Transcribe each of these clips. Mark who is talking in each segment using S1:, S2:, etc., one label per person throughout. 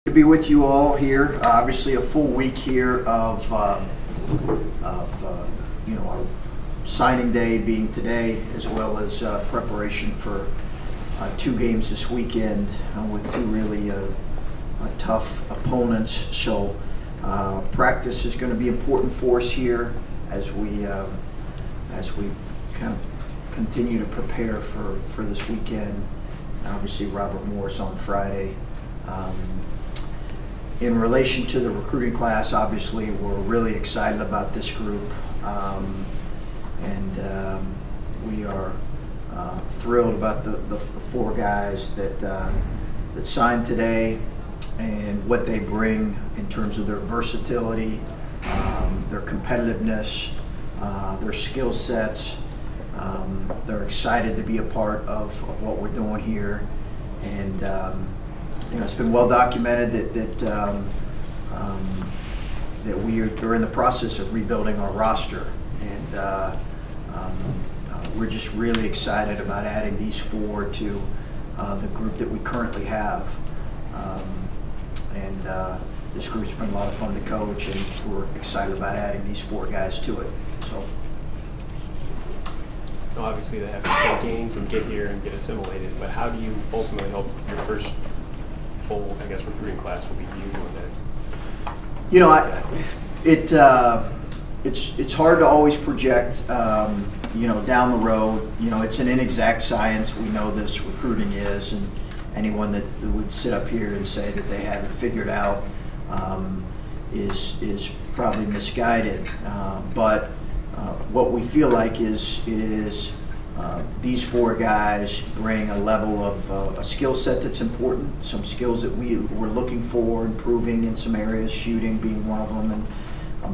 S1: To be with you all here. Obviously, a full week here of our signing day being today, as well as preparation for 2 games this weekend with 2 really tough opponents. So practice is going to be important for us here as we kind of continue to prepare for this weekend. And obviously, Robert Morris on Friday. In relation to the recruiting class, obviously, we're really excited about this group, and we are thrilled about the 4 guys that signed today and what they bring in terms of their versatility, their competitiveness, their skill sets. They're excited to be a part of what we're doing here, and it's been well documented that we're in the process of rebuilding our roster, and we're just really excited about adding these 4 to the group that we currently have. This group's been a lot of fun to coach, and we're excited about adding these 4 guys to it. So.
S2: Obviously, they have to play games and get here and get assimilated, but how do you ultimately hope your first full, recruiting class will be viewed one day?
S1: It's hard to always project, down the road. It's an inexact science. We know this, recruiting is, and anyone that would sit up here and say that they have it figured out is probably misguided. But what we feel like is these 4 guys bring a level of a skill set that's important, some skills that we're looking for, improving in some areas, shooting being one of them, and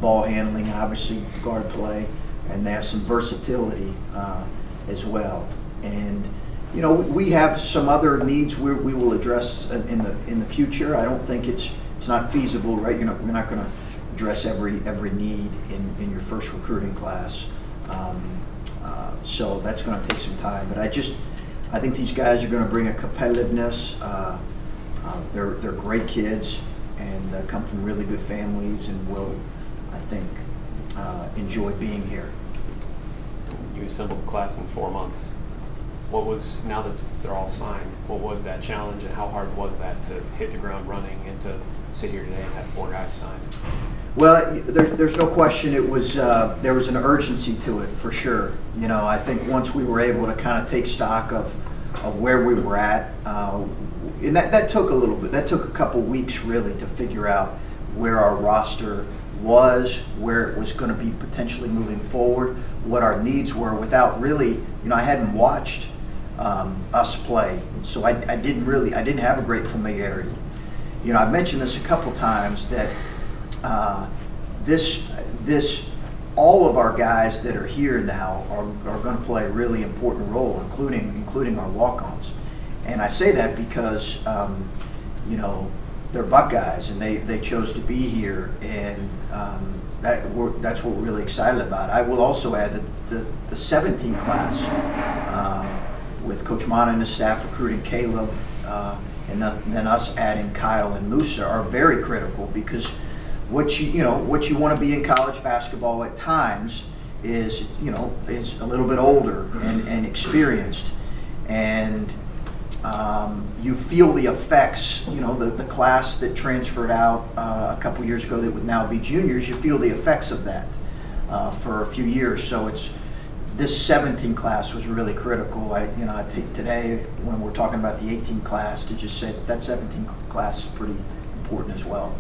S1: ball handling, and obviously guard play, and they have some versatility as well. And we have some other needs we will address in the future. I don't think it's not feasible, right? We're not going to address every need in your first recruiting class. So that's going to take some time. But I think these guys are going to bring a competitiveness. They're great kids and come from really good families, and will, I think, enjoy being here.
S2: You assembled the class in 4 months. Now that they're all signed, what was that challenge, and how hard was that to hit the ground running and to sit here today and have 4 guys signed?
S1: Well, there's no question there was an urgency to it, for sure. I think once we were able to kind of take stock of where we were at, and that took a little bit. That took a couple weeks really to figure out where our roster was, where it was going to be potentially moving forward, what our needs were, without really, I hadn't watched us play, so I didn't have a great familiarity. I've mentioned this a couple times that all of our guys that are here now are going to play a really important role, including our walk-ons. And I say that because they're Buckeyes, and they chose to be here, and that's what we're really excited about. I will also add that the 17 class, with Coach Mana and his staff recruiting Caleb, and then us adding Kyle and Musa, are very critical, because what you want to be in college basketball at times is a little bit older and experienced, and you feel the effects. The class that transferred out a couple years ago that would now be juniors, you feel the effects of that for a few years. So this 17 class was really critical. I think today, when we're talking about the 18 class, to just say that 17 class is pretty important as well.